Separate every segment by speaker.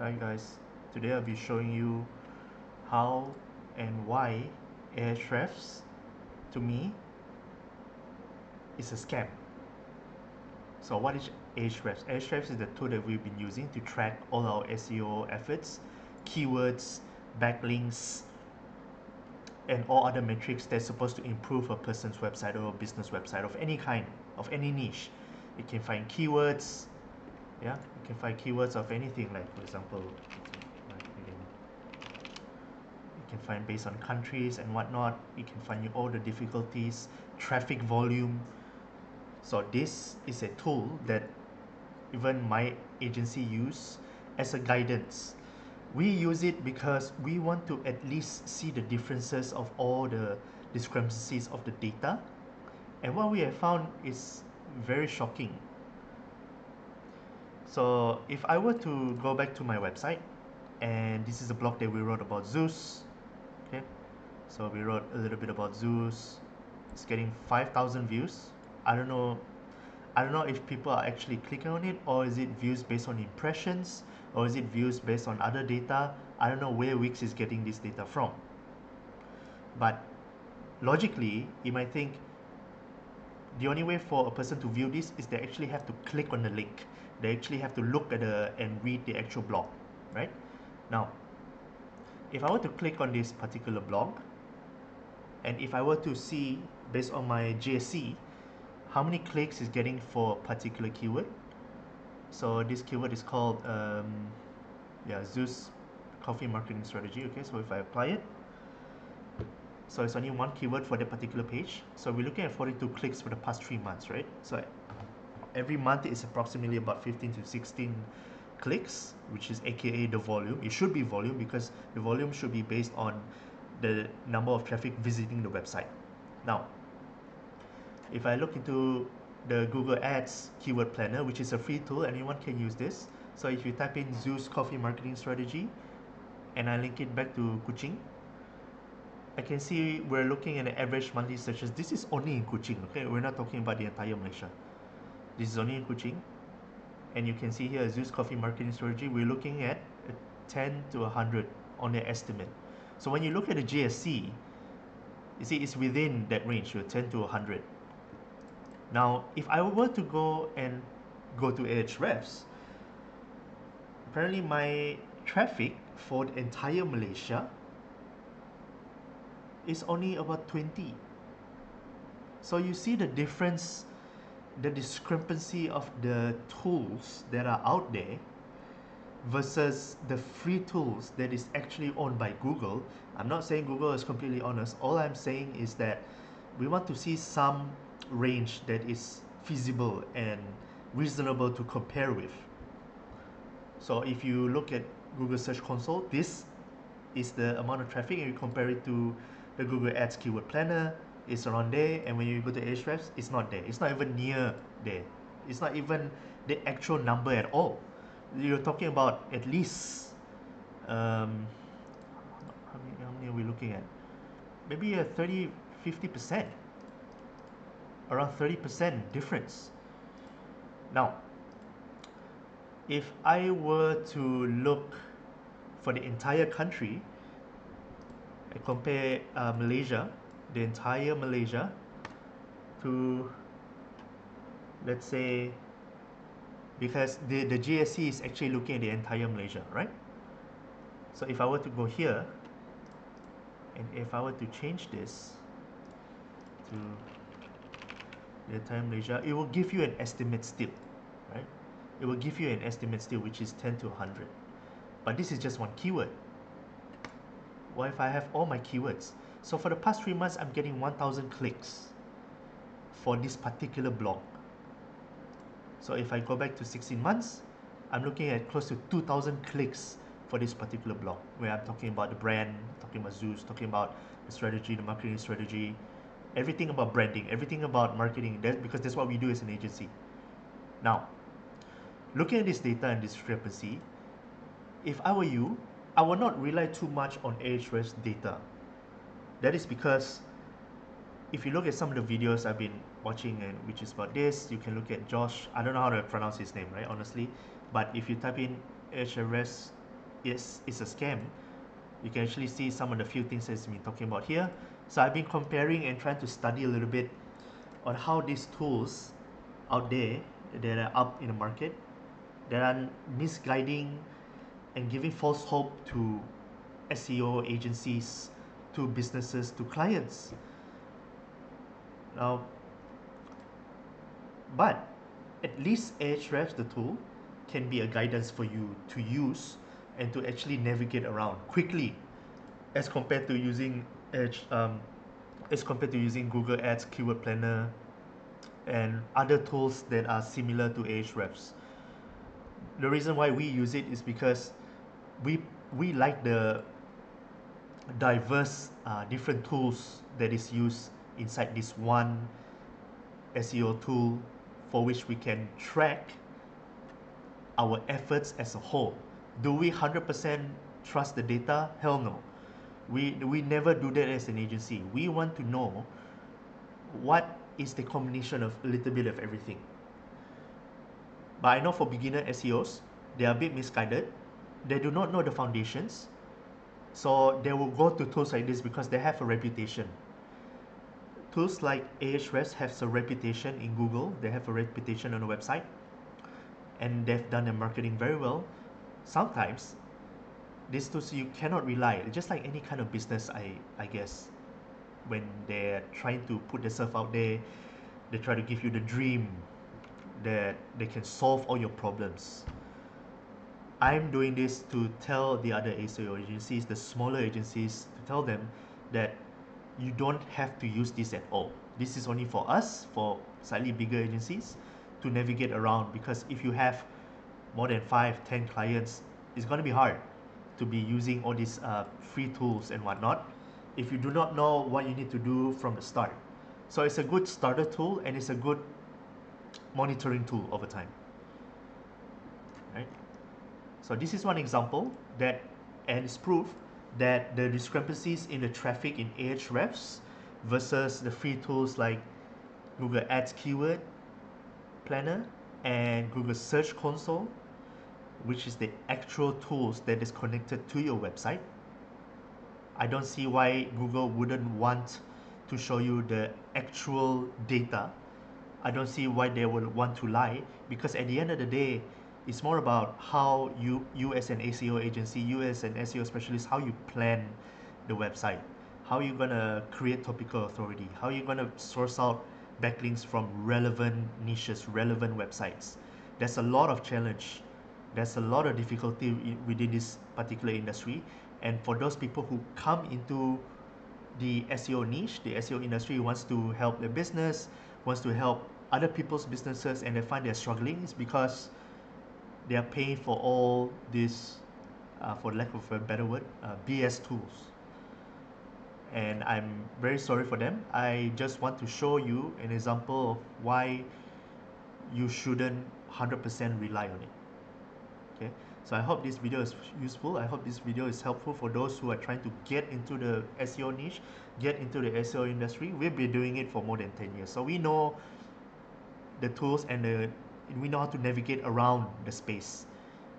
Speaker 1: Hi guys, today I'll be showing you how and why Ahrefs to me is a scam. So what is Ahrefs? Ahrefs is the tool that we've been using to track all our SEO efforts, keywords, backlinks, and all other metrics that's supposed to improve a person's website or a business website of any kind, of any niche. You can find keywords, yeah, you can find keywords of anything, like for example, you can find based on countries and whatnot. You can find all the difficulties, traffic volume. So this is a tool that even my agency use as a guidance. We use it because we want to at least see the differences of all the discrepancies of the data. And what we have found is very shocking. So if I were to go back to my website, and this is a blog that we wrote about Zeus, okay, so we wrote a little bit about Zeus. It's getting 5,000 views. I don't know if people are actually clicking on it, or is it views based on impressions, or is it views based on other data. I don't know where Wix is getting this data from, but logically you might think the only way for a person to view this is they actually have to click on the link. They actually have to look at and read the actual blog, right? Now, if I were to click on this particular blog, and if I were to see based on my GSC how many clicks is getting for a particular keyword. So this keyword is called Zeus coffee marketing strategy. Okay, so if I apply it, so it's only one keyword for that particular page. So we're looking at 42 clicks for the past 3 months, right? So every month is approximately about 15 to 16 clicks, which is aka the volume. It should be volume because the volume should be based on the number of traffic visiting the website. Now, if I look into the Google Ads keyword planner, which is a free tool, anyone can use this. So if you type in Zeus coffee marketing strategy and I link it back to Kuching, I can see we're looking at the average monthly searches. This is only in Kuching, okay? We're not talking about the entire Malaysia. This is only in Kuching. And you can see here Zeus coffee marketing strategy, we're looking at 10 to 100 on the estimate. So when you look at the GSC, you see it's within that range, 10 to 100. Now, if I were to go to Ahrefs, apparently my traffic for the entire Malaysia is only about 20. So you see the difference, the discrepancy of the tools that are out there versus the free tools that is actually owned by Google. I'm not saying Google is completely honest. All I'm saying is that we want to see some range that is feasible and reasonable to compare with. So if you look at Google Search Console, this is the amount of traffic, and you compare it to the Google Ads keyword planner, it's around there. And when you go to Ahrefs, it's not there. It's not even near there. It's not even the actual number at all. You're talking about at least how many are we looking at? Maybe a 30-50%, around 30% difference. Now, if I were to look for the entire country, I compare Malaysia, the entire Malaysia, to, let's say, because the GSC is actually looking at the entire Malaysia, right? So if I were to go here, and if I were to change this to the entire Malaysia, it will give you an estimate still, right? It will give you an estimate still, which is 10 to 100. But this is just one keyword. What if I have all my keywords? So for the past 3 months, I'm getting 1,000 clicks for this particular blog. So if I go back to 16 months, I'm looking at close to 2,000 clicks for this particular blog, where I'm talking about the brand, talking about Zeus, talking about the strategy, the marketing strategy, everything about branding, everything about marketing, because that's what we do as an agency. Now, looking at this data and discrepancy, if I were you, I would not rely too much on Ahrefs data. That is because if you look at some of the videos I've been watching, and which is about this, you can look at Josh. I don't know how to pronounce his name, right? Honestly, but if you type in Ahrefs it's a scam. You can actually see some of the few things that's been talking about here. So I've been comparing and trying to study a little bit on how these tools out there that are up in the market that are misguiding and giving false hope to SEO agencies, to businesses, to clients. Now, but at least Ahrefs, the tool, can be a guidance for you to use and to actually navigate around quickly, as compared to using Google Ads, Keyword Planner, and other tools that are similar to Ahrefs. The reason why we use it is because we we like the diverse different tools that is used inside this one SEO tool, for which we can track our efforts as a whole. Do we 100% trust the data? Hell no. We never do that as an agency. We want to know what is the combination of a little bit of everything. But I know for beginner SEOs, they are a bit misguided. They do not know the foundations. So they will go to tools like this because they have a reputation. Tools like Ahrefs have a reputation in Google. They have a reputation on the website. And they've done their marketing very well. Sometimes these tools you cannot rely, just like any kind of business, I guess. When they're trying to put themselves out there, they try to give you the dream that they can solve all your problems. I'm doing this to tell the other SEO agencies, the smaller agencies, to tell them that you don't have to use this at all. This is only for us, for slightly bigger agencies, to navigate around, because if you have more than 5-10 clients, it's going to be hard to be using all these free tools and whatnot if you do not know what you need to do from the start. So it's a good starter tool, and it's a good monitoring tool over time, right? So this is one example that, and it's proof that the discrepancies in the traffic in Ahrefs versus the free tools like Google Ads Keyword Planner and Google Search Console, which is the actual tools that is connected to your website. I don't see why Google wouldn't want to show you the actual data. I don't see why they would want to lie, because at the end of the day, it's more about how you as an SEO agency, you as an SEO specialist, how you plan the website, how you're gonna create topical authority, how you're gonna source out backlinks from relevant niches, relevant websites. There's a lot of challenge. There's a lot of difficulty within this particular industry, and for those people who come into the SEO niche, the SEO industry, wants to help their business, wants to help other people's businesses, and they find they're struggling, is because they are paying for all this, for lack of a better word, BS tools. And I'm very sorry for them. I just want to show you an example of why you shouldn't 100% rely on it. Okay, so I hope this video is useful. I hope this video is helpful for those who are trying to get into the SEO niche, get into the SEO industry. We've been doing it for more than 10 years, so we know the tools and we know how to navigate around the space,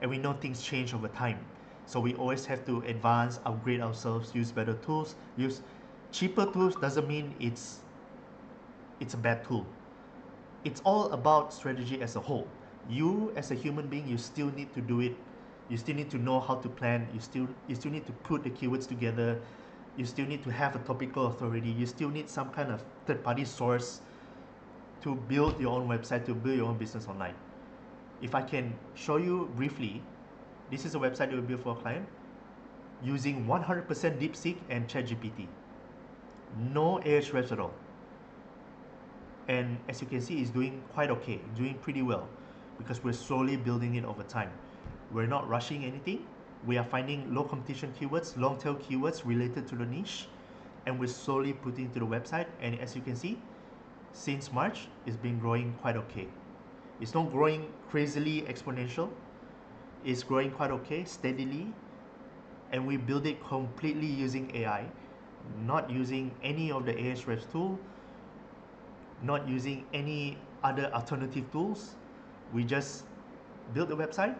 Speaker 1: and we know things change over time. So we always have to advance, upgrade ourselves, use better tools. Use cheaper tools doesn't mean it's a bad tool. It's all about strategy as a whole. You as a human being, you still need to do it. You still need to know how to plan. You still need to put the keywords together. You still need to have a topical authority. You still need some kind of third-party source to build your own website, to build your own business online. If I can show you briefly, this is a website that we built for a client using 100% DeepSeek and ChatGPT. No Ahrefs at all. And as you can see, it's doing quite okay, doing pretty well, because we're slowly building it over time. We're not rushing anything. We are finding low competition keywords, long tail keywords related to the niche, and we're slowly putting to the website. And as you can see, since March, it's been growing quite okay. It's not growing crazily exponential. It's growing quite okay, steadily, and we build it completely using AI, not using any of the Ahrefs tool, not using any other alternative tools. We just build the website,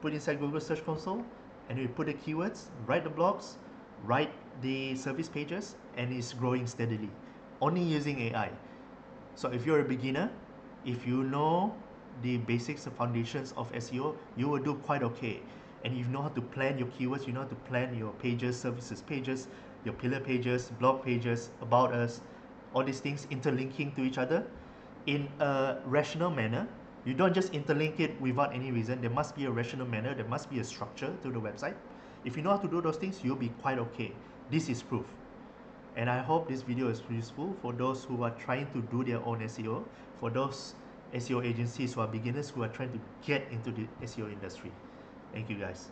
Speaker 1: put inside Google Search Console, and you put the keywords, write the blogs, write the service pages, and it's growing steadily, only using AI. So if you're a beginner, if you know the basics and foundations of SEO, you will do quite okay. And you know how to plan your keywords, you know how to plan your pages, services pages, your pillar pages, blog pages, about us, all these things interlinking to each other in a rational manner. You don't just interlink it without any reason. There must be a rational manner, there must be a structure to the website. If you know how to do those things, you'll be quite okay. This is proof. And I hope this video is useful for those who are trying to do their own SEO, for those SEO agencies who are beginners who are trying to get into the SEO industry. Thank you guys.